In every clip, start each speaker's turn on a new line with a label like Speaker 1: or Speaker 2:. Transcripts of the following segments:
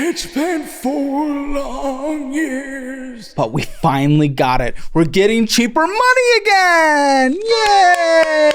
Speaker 1: It's been 4 long years. But we finally got it. We're getting cheaper money again.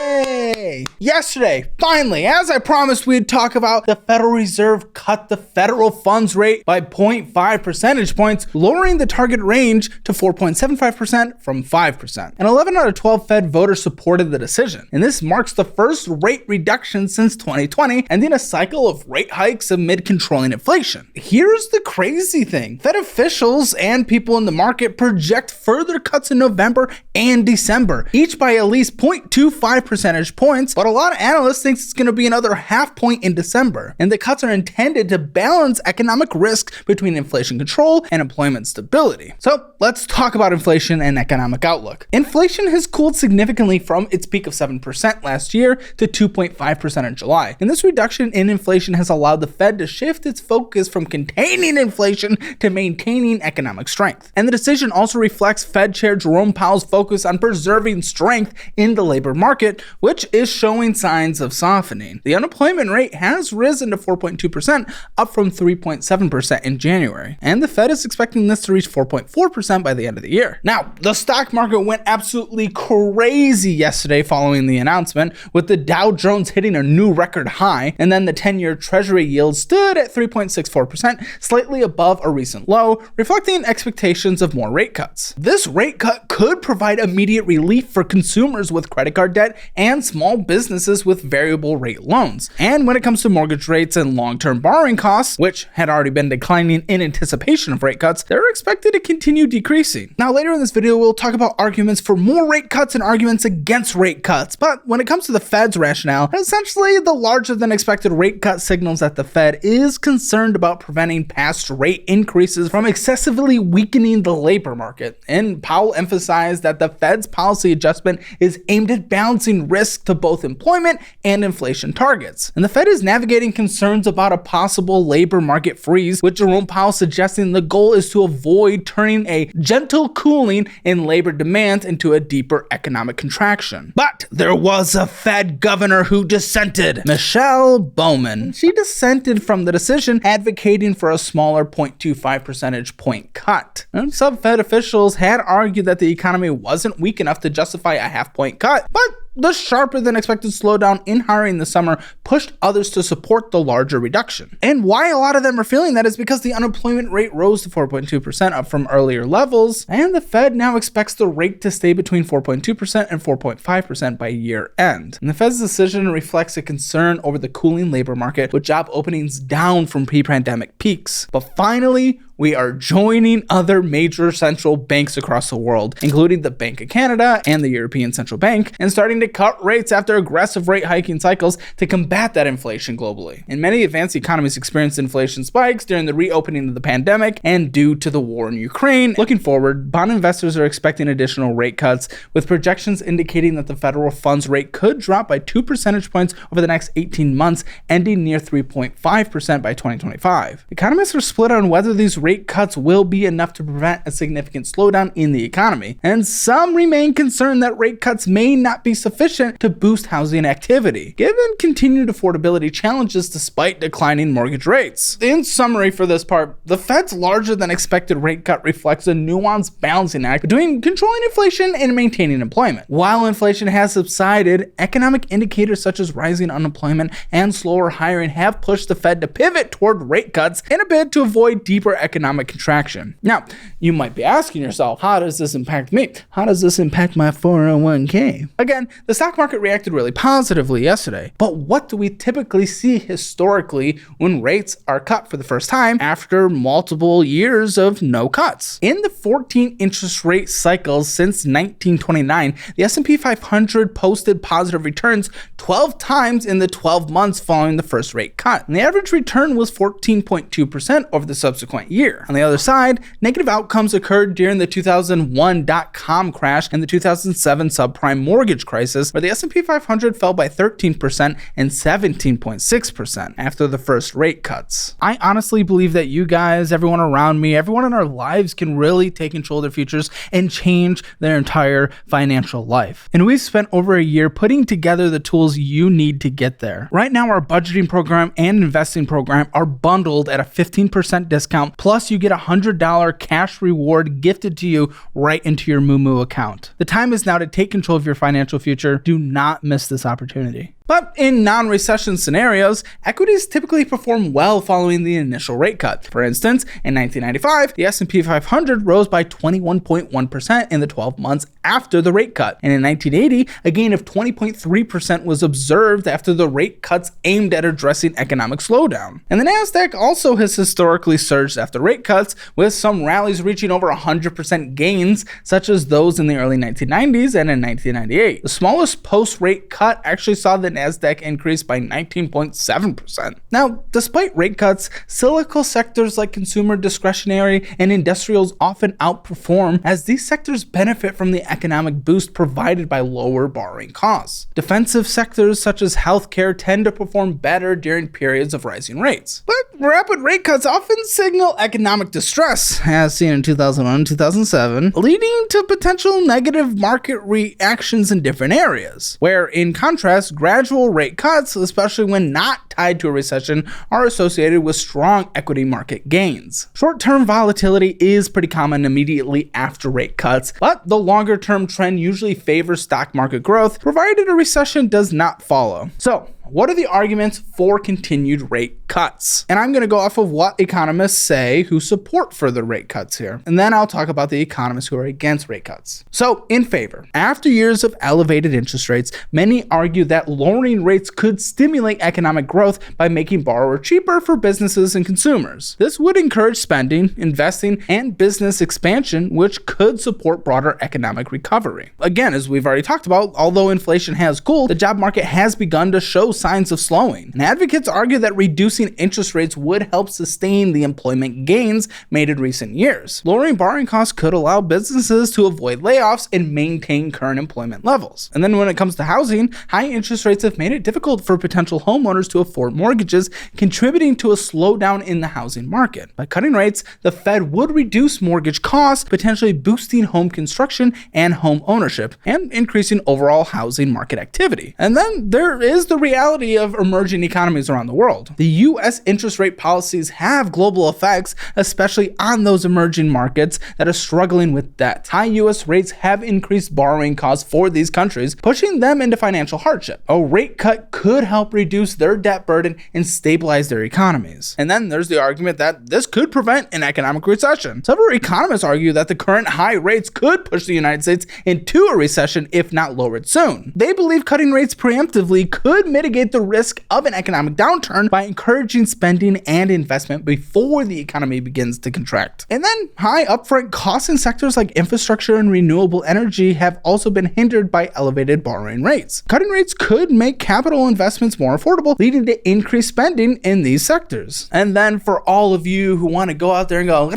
Speaker 1: Yay! Yesterday, finally, as I promised we'd talk about, the Federal Reserve cut the federal funds rate by 0.5 percentage points, lowering the target range to 4.75% from 5%. And 11 out of 12 Fed voters supported the decision. And this marks the first rate reduction since 2020, ending a cycle of rate hikes amid controlling inflation. Here's the crazy thing. Fed officials and people in the market project further cuts in November and December, each by at least 0.25 percentage points, but a lot of analysts think it's going to be another half point in December. And the cuts are intended to balance economic risk between inflation control and employment stability. So let's talk about inflation and economic outlook. Inflation has cooled significantly from its peak of 7% last year to 2.5% in July. And this reduction in inflation has allowed the Fed to shift its focus from containing inflation to maintaining economic strength. And the decision also reflects Fed Chair Jerome Powell's focus on preserving strength in the labor market, which is showing signs of softening. The unemployment rate has risen to 4.2%, up from 3.7% in January. And the Fed is expecting this to reach 4.4% by the end of the year. Now, the stock market went absolutely crazy yesterday following the announcement, with the Dow Jones hitting a new record high, and then the 10-year Treasury yield stood at 3.64%, slightly above a recent low, reflecting expectations of more rate cuts. This rate cut could provide immediate relief for consumers with credit card debt and small businesses with variable rate loans. And when it comes to mortgage rates and long-term borrowing costs, which had already been declining in anticipation of rate cuts, they're expected to continue decreasing. Now, later in this video, we'll talk about arguments for more rate cuts and arguments against rate cuts. But when it comes to the Fed's rationale, essentially the larger than expected rate cut signals that the Fed is concerned about preventing past rate increases from excessively weakening the labor market. And Powell emphasized that the Fed's policy adjustment is aimed at balancing risk to both employment and inflation targets. And the Fed is navigating concerns about a possible labor market freeze, with Jerome Powell suggesting the goal is to avoid turning a gentle cooling in labor demand into a deeper economic contraction. But there was a Fed governor who dissented, Michelle Bowman. She dissented from the decision, advocating for a smaller 0.25 percentage point cut. And some Fed officials had argued that the economy wasn't weak enough to justify a half-point cut, but the sharper than expected slowdown in hiring this summer pushed others to support the larger reduction. And why a lot of them are feeling that is because the unemployment rate rose to 4.2%, up from earlier levels, and the Fed now expects the rate to stay between 4.2% and 4.5% by year end. And the Fed's decision reflects a concern over the cooling labor market, with job openings down from pre-pandemic peaks. But finally, we are joining other major central banks across the world, including the Bank of Canada and the European Central Bank, and starting to cut rates after aggressive rate hiking cycles to combat that inflation globally. And many advanced economies experienced inflation spikes during the reopening of the pandemic and due to the war in Ukraine. Looking forward, bond investors are expecting additional rate cuts, with projections indicating that the federal funds rate could drop by 2 percentage points over the next 18 months, ending near 3.5% by 2025. Economists are split on whether these rate cuts will be enough to prevent a significant slowdown in the economy, and some remain concerned that rate cuts may not be sufficient to boost housing activity, given continued affordability challenges despite declining mortgage rates. In summary for this part, the Fed's larger than expected rate cut reflects a nuanced balancing act between controlling inflation and maintaining employment. While inflation has subsided, economic indicators such as rising unemployment and slower hiring have pushed the Fed to pivot toward rate cuts in a bid to avoid deeper economic contraction. Now, you might be asking yourself, how does this impact me? How does this impact my 401k? Again, the stock market reacted really positively yesterday, but what do we typically see historically when rates are cut for the first time after multiple years of no cuts? In the 14 interest rate cycles since 1929, the S&P 500 posted positive returns 12 times in the 12 months following the first rate cut. And the average return was 14.2% over the subsequent year, year. On the other side, negative outcomes occurred during the 2001 dot-com crash and the 2007 subprime mortgage crisis, where the S&P 500 fell by 13% and 17.6% after the first rate cuts. I honestly believe that you guys, everyone around me, everyone in our lives can really take control of their futures and change their entire financial life. And we've spent over a year putting together the tools you need to get there. Right now, our budgeting program and investing program are bundled at a 15% discount, plus you get a $100 cash reward gifted to you right into your Moomoo account. The time is now to take control of your financial future. Do not miss this opportunity. But in non-recession scenarios, equities typically perform well following the initial rate cut. For instance, in 1995, the S&P 500 rose by 21.1% in the 12 months after the rate cut. And in 1980, a gain of 20.3% was observed after the rate cuts aimed at addressing economic slowdown. And the Nasdaq also has historically surged after rate cuts, with some rallies reaching over 100% gains, such as those in the early 1990s and in 1998. The smallest post-rate cut actually saw the Nasdaq increased by 19.7%. Now, despite rate cuts, cyclical sectors like consumer discretionary and industrials often outperform, as these sectors benefit from the economic boost provided by lower borrowing costs. Defensive sectors such as healthcare tend to perform better during periods of rising rates. But rapid rate cuts often signal economic distress, as seen in 2001 and 2007, leading to potential negative market reactions in different areas, where, in contrast, gradual rate cuts, especially when not tied to a recession, are associated with strong equity market gains. Short-term volatility is pretty common immediately after rate cuts, but the longer-term trend usually favors stock market growth, provided a recession does not follow. So, what are the arguments for continued rate cuts? And I'm going to go off of what economists say who support further rate cuts here. And then I'll talk about the economists who are against rate cuts. So, in favor. After years of elevated interest rates, many argue that lowering rates could stimulate economic growth by making borrowers cheaper for businesses and consumers. This would encourage spending, investing, and business expansion, which could support broader economic recovery. Again, as we've already talked about, although inflation has cooled, the job market has begun to show signs of slowing. And advocates argue that reducing interest rates would help sustain the employment gains made in recent years. Lowering borrowing costs could allow businesses to avoid layoffs and maintain current employment levels. And then when it comes to housing, high interest rates have made it difficult for potential homeowners to afford mortgages, contributing to a slowdown in the housing market. By cutting rates, the Fed would reduce mortgage costs, potentially boosting home construction and home ownership, and increasing overall housing market activity. And then there is the reality of emerging economies around the world. The U.S. interest rate policies have global effects, especially on those emerging markets that are struggling with debt. High U.S. rates have increased borrowing costs for these countries, pushing them into financial hardship. A rate cut could help reduce their debt burden and stabilize their economies. And then there's the argument that this could prevent an economic recession. Several economists argue that the current high rates could push the United States into a recession if not lowered soon. They believe cutting rates preemptively could mitigate the risk of an economic downturn by encouraging spending and investment before the economy begins to contract. And then high upfront costs in sectors like infrastructure and renewable energy have also been hindered by elevated borrowing rates. Cutting rates could make capital investments more affordable, leading to increased spending in these sectors. And then for all of you who want to go out there and go,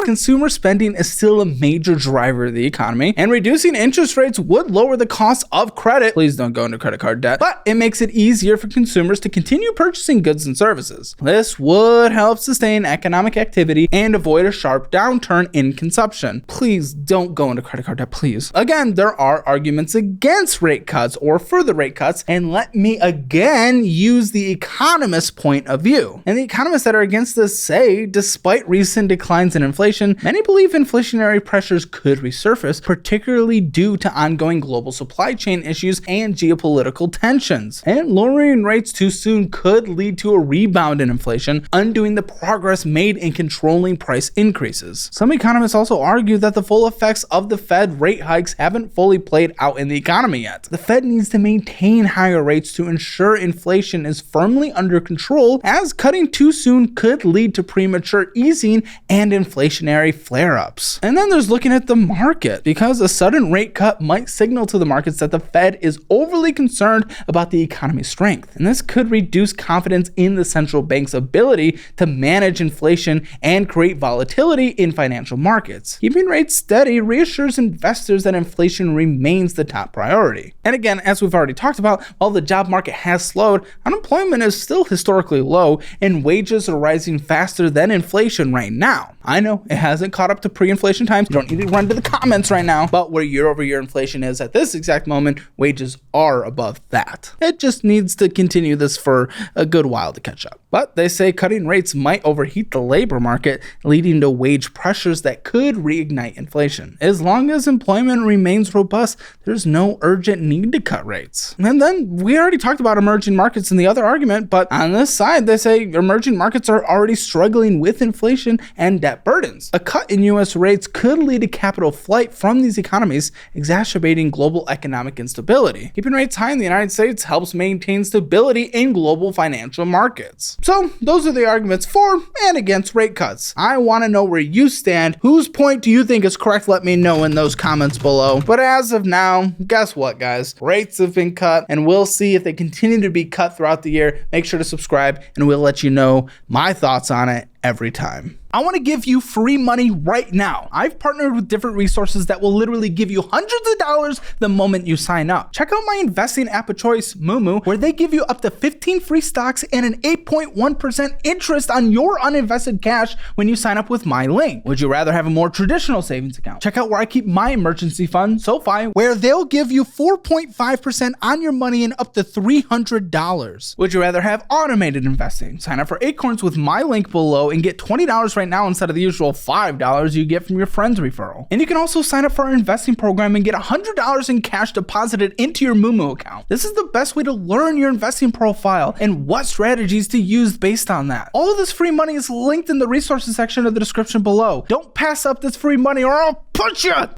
Speaker 1: consumer spending is still a major driver of the economy, and reducing interest rates would lower the cost of credit. Please don't go into credit card debt, but it makes it easier for consumers to continue purchasing goods and services. This would help sustain economic activity and avoid a sharp downturn in consumption. Please don't go into credit card debt, please. Again, there are arguments against rate cuts or further rate cuts, and let me again use the economist's point of view. And the economists that are against this say, despite recent declines in inflation, many believe inflationary pressures could resurface, particularly due to ongoing global supply chain issues and geopolitical tensions. And lowering rates too soon could lead to a rebound in inflation, undoing the progress made in controlling price increases. Some economists also argue that the full effects of the Fed rate hikes haven't fully played out in the economy yet. The Fed needs to maintain higher rates to ensure inflation is firmly under control, as cutting too soon could lead to premature easing and inflation inflationary flare-ups. And then there's looking at the market, because a sudden rate cut might signal to the markets that the Fed is overly concerned about the economy's strength. And this could reduce confidence in the central bank's ability to manage inflation and create volatility in financial markets. Keeping rates steady reassures investors that inflation remains the top priority. And again, as we've already talked about, while the job market has slowed, unemployment is still historically low and wages are rising faster than inflation right now. I know it hasn't caught up to pre-inflation times. You don't need to run to the comments right now, but where year-over-year inflation is at this exact moment, wages are above that. It just needs to continue this for a good while to catch up. But they say cutting rates might overheat the labor market, leading to wage pressures that could reignite inflation. As long as employment remains robust, there's no urgent need to cut rates. And then we already talked about emerging markets in the other argument, but on this side, they say emerging markets are already struggling with inflation and debt burdens. A cut in U.S. rates could lead to capital flight from these economies, exacerbating global economic instability. Keeping rates high in the United States helps maintain stability in global financial markets. So those are the arguments for and against rate cuts. I want to know where you stand. Whose point do you think is correct? Let me know in those comments below. But as of now, guess what, guys? Rates have been cut, and we'll see if they continue to be cut throughout the year. Make sure to subscribe, and we'll let you know my thoughts on it every time. I want to give you free money right now. I've partnered with different resources that will literally give you hundreds of dollars the moment you sign up. Check out my investing app of choice, Moo, where they give you up to 15 free stocks and an 8.1% interest on your uninvested cash when you sign up with my link. Would you rather have a more traditional savings account? Check out where I keep my emergency fund, SoFi, where they'll give you 4.5% on your money and up to $300. Would you rather have automated investing? Sign up for Acorns with my link below and get $20 right now instead of the usual $5 you get from your friend's referral. And you can also sign up for our investing program and get $100 in cash deposited into your Moo account. This is the best way to learn your investing profile and what strategies to use based on that. All of this free money is linked in the resources section of the description below. Don't pass up this free money or I'll punch you!